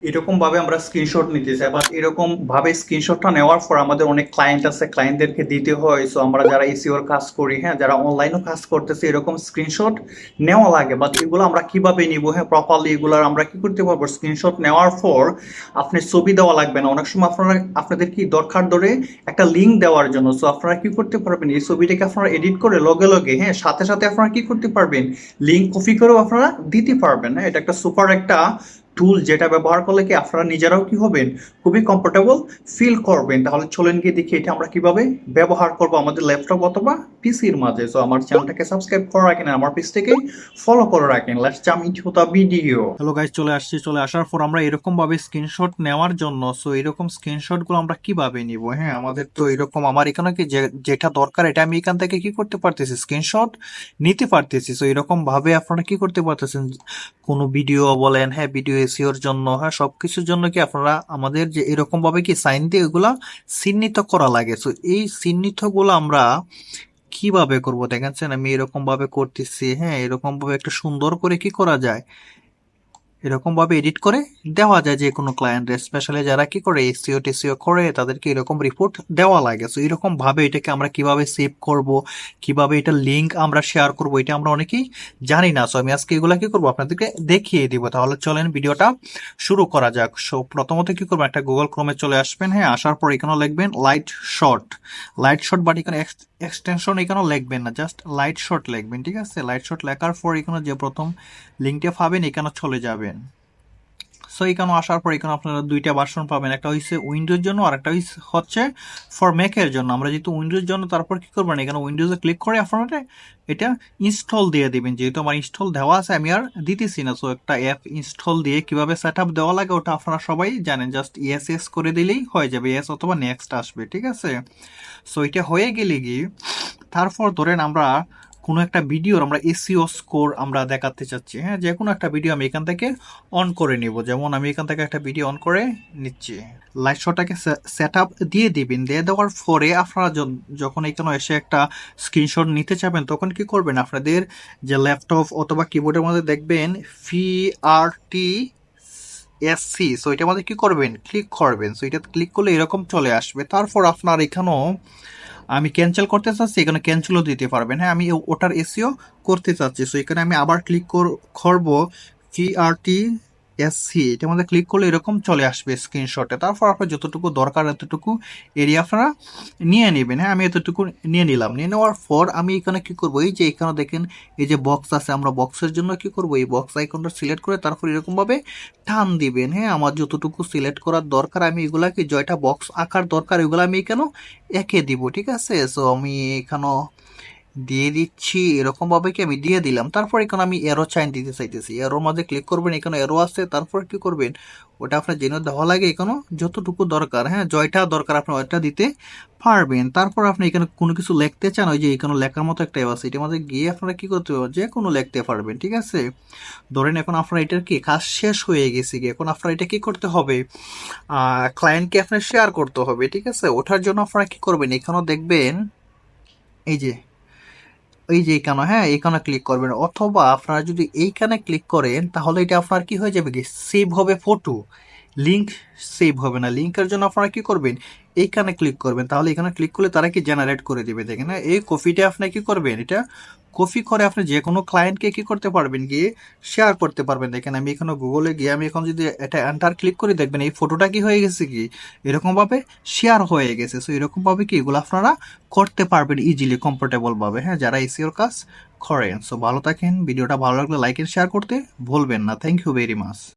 এরকম ভাবে আমরা স্ক্রিনশট নিতে চাই, বাট এরকম ভাবে স্ক্রিনশটটা নেওয়ার পর আমাদের অনেক ক্লায়েন্ট আছে, ক্লায়েন্টদেরকে দিতে হয়। সো আমরা যারা এসইওর কাজ করি, হ্যাঁ, যারা অনলাইনও কাজ করতেছে, এরকম স্ক্রিনশট নেওয়া লাগে। বাট এগুলো আমরা কিভাবে নিব, হ্যাঁ, প্রপারলি এগুলো আমরা কি করতে পারবো? স্ক্রিনশট নেওয়ার পর আপনি ছবি দেওয়া লাগবে না। অনেক সময় আপনারা আপনাদের কি দরকার ধরে একটা লিঙ্ক দেওয়ার জন্য। সো আপনারা কি করতে পারবেন, এই ছবিটাকে আপনারা এডিট করে লগে লগে, হ্যাঁ, সাথে সাথে আপনারা কি করতে পারবেন, লিঙ্ক কপি করেও আপনারা দিতে পারবেন। হ্যাঁ, এটা একটা সুপার একটা টুল, যেটা ব্যবহার করলে কি আপনারা নিজেরাও কি হবেন, খুবই কমফোর্টেবল ফিল করবেন। তাহলে চলেন গিয়ে দেখি এটা আমরা কিভাবে ব্যবহার করব আমাদের ল্যাপটপ অথবা পিসির মাঝে। সো আমার চ্যানেলটাকে সাবস্ক্রাইব করে রাখেন, আমার পেজটাকে ফলো করে রাখেন। Let's jump into the video. Hello guys, চলে আসছি। চলে আসার পর আমরা এরকম ভাবে স্ক্রিনশট নেওয়ার জন্য, সো এরকম স্ক্রিনশট গুলো আমরা কিভাবে নিব, হ্যাঁ, আমাদের তো এরকম আমার এখানে কি যেটা দরকার এটা আমি এখান থেকে কি করতে পারতেছি, স্ক্রিনশট নিতে পারতেছি। সো এরকম ভাবে আপনারা কি করতে পারতেছেন, কোনো ভিডিও বলেন, হ্যাঁ, ভিডিও এসইওর জন্য, হ্যাঁ, সবকিছুর জন্য কি আপনারা আমাদের যে এরকম ভাবে কি সাইন দিয়ে এগুলা চিহ্নিত করা লাগে। তো এই চিহ্নিত গুলো আমরা কিভাবে করব দেখাচ্ছেন, আমি এরকম ভাবে করতেছি, হ্যাঁ, এরকম ভাবে একটা সুন্দর করে কি করা যায়, এরকম ভাবে এডিট করে দেওয়া যায় যে কোনো ক্লায়েন্ট, স্পেশালি যারা কি করে এসইও টেসইও করে তাদেরকে এরকম রিপোর্ট দেওয়া লাগে। সো এরকম ভাবে এটাকে আমরা কিভাবে সেভ করব, কিভাবে এটা লিংক আমরা শেয়ার করব, এটা আমরা অনেকেই জানি না। সো আমি আজকে এগুলা কি করব আপনাদেরকে দেখিয়ে দিব। তাহলে চলেন ভিডিওটা শুরু করা যাক। সো প্রথমত কি করবেন, একটা গুগল ক্রোমে চলে আসবেন, হ্যাঁ, আসার পর এখানে লিখবেন light shot. Light shot, but এখানে এক্সটেনশন এখানেও লিখবেন না, জাস্ট লাইট শট লিখবেন, ঠিক আছে। লাইট শট লেখার পর এখানে যে প্রথম লিঙ্কটা পাবেন এখানে চলে যাবেন। সো এখানে আসার পর এখানে আপনারা দুইটা ভার্সন পাবেন, একটা হচ্ছে উইন্ডোজ জন্য আর একটা হচ্ছে ফর ম্যাকের জন্য। আমরা যেহেতু উইন্ডোজ জন্য, তারপর কি করবেন, এখানে উইন্ডোজে ক্লিক করে আপনারা এটা ইনস্টল দিয়ে দিবেন। যেহেতু আমার ইনস্টল দেওয়া আছে আমি আর দিতেছি না। সো একটা অ্যাপ ইনস্টল দিয়ে কিভাবে সেট আপ দেওয়া লাগে ওটা আপনারা সবাই জানেন, জাস্ট ইয়েস ইয়েস করে দিলেই হয়ে যাবে, ইয়েস অথবা নেক্সট আসবে, ঠিক আছে। সো এটা হয়ে গেলে কি, তারপর ধরেন আমরা কোনো একটা ভিডিওর আমরা এসইও স্কোর আমরা দেখাতে চাচ্ছি, হ্যাঁ, যে কোনো একটা ভিডিও আমি এখান থেকে অন করে নিব। যেমন আমি এখান থেকে একটা ভিডিও অন করে নিচ্ছি। লাইট শটটাকে সেট আপ দিয়ে দিবেন, দিয়ে দেওয়ার পরে আপনারা যখন এখানে এসে একটা স্ক্রিনশট নিতে চাবেন তখন কি করবেন, আপনাদের যে ল্যাপটপ অথবা কিবোর্ডের মধ্যে দেখবেন PRT SC, সো এটার মধ্যে কি করবেন, ক্লিক করবেন। সো এটা ক্লিক করলে এরকম চলে আসবে। তারপর আপনার এখানেও আমি ক্যান্সেল করতে চাচ্ছি, এখানে ক্যান্সেলও দিতে পারবেন, হ্যাঁ, আমি ওটার এসইও করতে চাচ্ছি। সো এখানে আমি আবার ক্লিক করব PRTSC, এটার মধ্যে ক্লিক করলে এরকম চলে আসবে স্ক্রিনশটে। তারপর আপনার যতটুকু দরকার এতটুকু এরিয়া আপনারা নিয়ে নেবেন, হ্যাঁ, আমি এতটুকু নিয়ে নিলাম। নিয়ে নেওয়ার পর আমি এখানে কি করব, এই যে এখানে দেখেন এই যে বক্স আছে, আমরা বক্সের জন্য কি করব, এই বক্স আইকনটা সিলেক্ট করে তারপর এরকম ভাবে টান দিবেন, হ্যাঁ, আমার যতটুকু সিলেক্ট করার দরকার আমি এগুলাকে জয়টা বক্স আকার দরকার এগুলো আমি কেন এঁকে দিব, ঠিক আছে। সো আমি এখানেও দিয়ে দিচ্ছি, এরকম ভাবে কি আমি দিয়ে দিলাম। তারপর এখানে আমি এরো চাইন দিতে চাইতেছি, এরোর মধ্যে ক্লিক করবেন, এখানে এরো আছে। তারপর কি করবেন, ওটা আপনার জেনে দেওয়া লাগে এখানে যতটুকু দরকার, হ্যাঁ, জয়টা দরকার আপনি ওইটা দিতে পারবেন। তারপর আপনি এখানে কোনো কিছু লিখতে চান, ওই যে এখানে লেখার মতো একটা আছে, এটার মধ্যে গিয়ে আপনারা কি করতে পারবেন, যে কোনো লিখতে পারবেন, ঠিক আছে। ধরেন এখন আপনার এটার কি কাজ শেষ হয়ে গেছে, এখন আপনার এটা কি করতে হবে, ক্লায়েন্টকে আপনার শেয়ার করতে হবে, ঠিক আছে। ওঠার জন্য আপনারা কি করবেন, এখানেও দেখবেন এই যে এখানে, হ্যাঁ, এখানে ক্লিক করবেন। অথবা আপনারা যদি এইখানে ক্লিক করেন তাহলে এটা আপনার কি হয়ে যাবে, কি সেভ হবে ফটো, লিঙ্ক সেভ হবে না। লিঙ্কের জন্য আপনারা কি করবেন, এইখানে ক্লিক করবেন। তাহলে এখানে ক্লিক করলে তারা কি জেনারেট করে দিবে, দেখেন না। এই কপিটা আপনি কি করবেন, এটা কপি করে আপনি যে কোনো ক্লায়েন্টকে কি করতে পারবেন, গিয়ে শেয়ার করতে পারবেন। দেখেন আমি এখানে গুগলে গিয়ে আমি এখন যদি এটা এন্টার ক্লিক করি, দেখবেন এই ফটোটা কি হয়ে গেছে, কি এরকমভাবে শেয়ার হয়ে গেছে। সো এরকমভাবে কি এগুলো আপনারা করতে পারবেন ইজিলি, কমফোর্টেবল ভাবে, হ্যাঁ, যারা এসইওর কাজ করেন। সো ভালো থাকেন, ভিডিওটা ভালো লাগলে লাইক এন্ড শেয়ার করতে ভুলবেন না। Thank you very much.